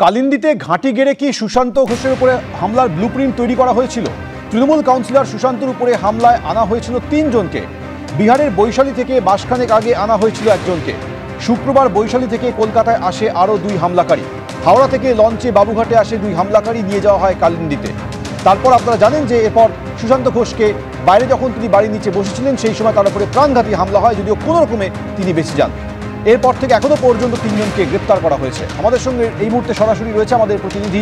কালিন্দিতে ঘাঁটি গেড়ে কি সুশান্ত ঘোষের উপরে হামলার ব্লুপ্রিন্ট তৈরি করা হয়েছিল? তৃণমূল কাউন্সিলর সুশান্তর উপরে হামলায় আনা হয়েছিল ৩ জনকে। বিহারের বৈশালী থেকে মাসখানেক আগে আনা হয়েছিল একজনকে। শুক্রবার বৈশালী থেকে কলকাতায় আসে আরও ২ হামলাকারী। হাওড়া থেকে লঞ্চে বাবুঘাটে আসে 2 হামলাকারী নিয়ে যাওয়া হয় কালিন্দিতে। তারপর আপনারা জানেন যে এরপর সুশান্ত ঘোষকে বাইরে যখন তিনি বাড়ির নিচে বসেছিলেন সেই সময় তার উপরে প্রাণঘাতী হামলা হয়, যদিও কোনো রকমে তিনি বেঁচে যান। এরপর থেকে এখনো পর্যন্ত ৩ জনকে গ্রেপ্তার করা হয়েছে। আমাদের সঙ্গে এই মুহূর্তে সরাসরি রয়েছে আমাদের প্রতিনিধি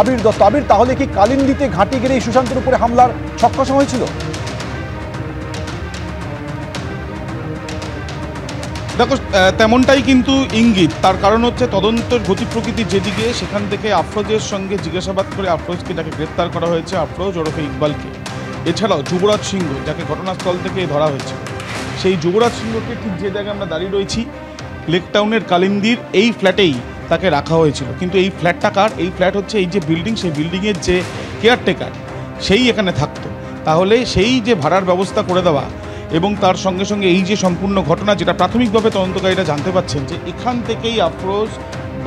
আবির দত্ত। আবির, তাহলে কি কালিন্দিতে ঘাঁটি গেড়ে সুশান্তের উপরে হামলার ছক হয়েছিল? দেখো, তেমনটাই কিন্তু ইঙ্গিত। তার কারণ হচ্ছে তদন্তের গতি প্রকৃতি যেদিকে, সেখান থেকে আফরোজের সঙ্গে জিজ্ঞাসাবাদ করে আফরোজকে যাকে গ্রেপ্তার করা হয়েছে, আফরোজ ওরফে ইকবালকে, এছাড়াও যুবরাজ সিংহ যাকে ঘটনাস্থল থেকে ধরা হয়েছে, সেই যুবরাজ সিংহকে ঠিক যে জায়গায় আমরা দাঁড়িয়ে রয়েছি লেকটাউনের কালিন্দির এই ফ্ল্যাটেই তাকে রাখা হয়েছিল। কিন্তু এই ফ্ল্যাটটা কার? এই ফ্ল্যাট হচ্ছে এই যে বিল্ডিং, সেই বিল্ডিংয়ের যে কেয়ারটেকার সেই এখানে থাকতো। তাহলে সেই যে ভাড়ার ব্যবস্থা করে দেওয়া এবং তার সঙ্গে সঙ্গে এই যে সম্পূর্ণ ঘটনা, যেটা প্রাথমিকভাবে তদন্তকারীরা জানতে পারছেন যে এখান থেকেই আফরোজ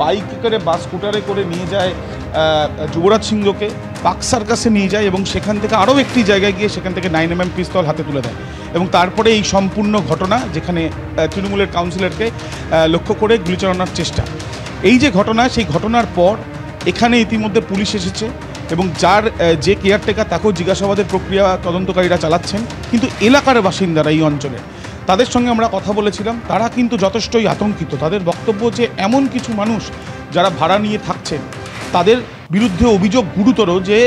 বাইকে করে বা স্কুটারে করে নিয়ে যায় যুবরাজ সিংহকে, বাক্সার কাছে নিয়ে যায় এবং সেখান থেকে আরও একটি জায়গায় গিয়ে সেখান থেকে 9mm পিস্তল হাতে তুলে দেয় এবং তারপরে এই সম্পূর্ণ ঘটনা, যেখানে তৃণমূলের কাউন্সিলরকে লক্ষ্য করে গুলি চালানোর চেষ্টা। এই যে ঘটনা, সেই ঘটনার পর এখানে ইতিমধ্যে পুলিশ এসেছে এবং যে কেয়ারটেকার তাকেও জিজ্ঞাসাবাদের প্রক্রিয়া তদন্তকারীরা চালাচ্ছেন। কিন্তু এলাকার বাসিন্দারা এই অঞ্চলে, তাদের সঙ্গে আমরা কথা বলেছিলাম, তারা কিন্তু যথেষ্টই আতঙ্কিত। তাদের বক্তব্য যে এমন কিছু মানুষ যারা ভাড়া নিয়ে থাকছেন তাদের বিরুদ্ধে অভিযোগ গুরুতর, যে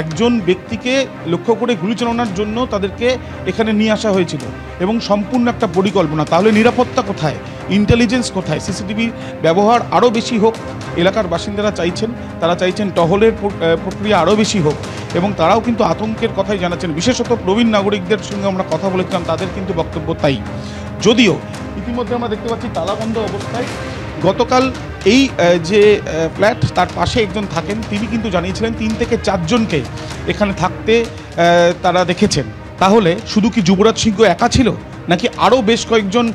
একজন ব্যক্তিকে লক্ষ্য করে গুলি চালানোর জন্য তাদেরকে এখানে নিয়ে আসা হয়েছিল এবং সম্পূর্ণ একটা পরিকল্পনা। তাহলে নিরাপত্তা কোথায়? ইন্টেলিজেন্স কোথায়? সিসিটিভির ব্যবহার আরও বেশি হোক। এলাকার বাসিন্দারা চাইছেন, তারা চাইছেন টহলের প্রক্রিয়া আরও বেশি হোক এবং তারাও কিন্তু আতঙ্কের কথাই জানাচ্ছেন। বিশেষত প্রবীণ নাগরিকদের সঙ্গে আমরা কথা বলেছিলাম, তাদের কিন্তু বক্তব্য তাই। যদিও ইতিমধ্যে আমরা দেখতে পাচ্ছি তালাবন্ধ অবস্থায়। গতকাল এই যে ফ্ল্যাট, তার পাশে একজন থাকেন, তিনি কিন্তু জানিয়েছিলেন 3 থেকে 4 জনকে এখানে থাকতে তারা দেখেছেন। তাহলে শুধু কি যুবরাজ সিংহ একা ছিল, নাকি আরও বেশ কয়েকজন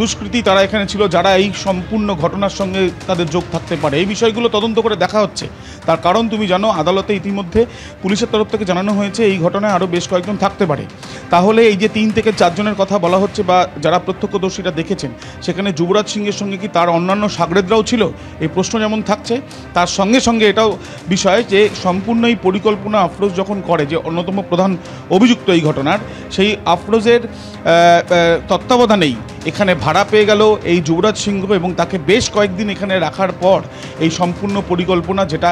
দুষ্কৃতী তারা এখানে ছিল যারা এই সম্পূর্ণ ঘটনার সঙ্গে তাদের যোগ থাকতে পারে? এই বিষয়গুলো তদন্ত করে দেখা হচ্ছে। তার কারণ তুমি জানো, আদালতে ইতিমধ্যে পুলিশের তরফ থেকে জানানো হয়েছে এই ঘটনায় আরও বেশ কয়েকজন থাকতে পারে। তাহলে এই যে 3 থেকে 4 জনের কথা বলা হচ্ছে বা যারা প্রত্যক্ষদর্শীরা দেখেছেন, সেখানে যুবরাজ সিংহের সঙ্গে কি তার অন্যান্য সাগরেদরাও ছিল? এই প্রশ্ন যেমন থাকছে, তার সঙ্গে সঙ্গে এটাও বিষয় যে সম্পূর্ণ এই পরিকল্পনা আফরোজ যখন করে, যে অন্যতম প্রধান অভিযুক্ত এই ঘটনার, সেই আফরোজের তত্ত্বাবধানেই এখানে ভাড়া পেয়ে গেল এই যুবরাজ সিংহ এবং তাকে বেশ কয়েকদিন এখানে রাখার পর এই সম্পূর্ণ পরিকল্পনা যেটা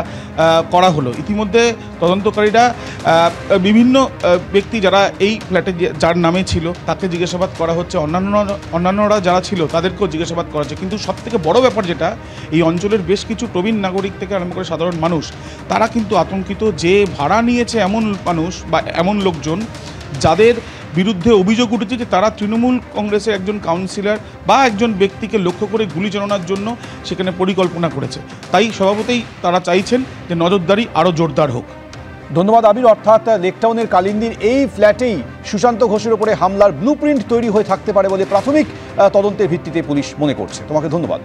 করা হলো। ইতিমধ্যে তদন্তকারীরা বিভিন্ন ব্যক্তি যারা এই ফ্ল্যাটে যার নামে ছিল তাকে জিজ্ঞাসাবাদ করা হচ্ছে, অন্যান্যরা যারা ছিল তাদেরকেও জিজ্ঞাসাবাদ করা হচ্ছে। কিন্তু সবথেকে বড় ব্যাপার যেটা, এই অঞ্চলের বেশ কিছু প্রবীণ নাগরিক থেকে আরম্ভ করে সাধারণ মানুষ, তারা কিন্তু আতঙ্কিত যে ভাড়া নিয়েছে এমন মানুষ বা এমন লোকজন যাদের বিরুদ্ধে অভিযোগ উঠেছে যে তারা তৃণমূল কংগ্রেসের একজন কাউন্সিলর বা একজন ব্যক্তিকে লক্ষ্য করে গুলি চালানোর জন্য সেখানে পরিকল্পনা করেছে। তাই স্বভাবতই তারা চাইছেন যে নজরদারি আরও জোরদার হোক। ধন্যবাদ আবির। অর্থাৎ লেকটাউনের কালিন্দির এই ফ্ল্যাটেই সুশান্ত ঘোষের উপরে হামলার ব্লুপ্রিন্ট তৈরি হয়ে থাকতে পারে বলে প্রাথমিক তদন্তের ভিত্তিতে পুলিশ মনে করছে। তোমাকে ধন্যবাদ।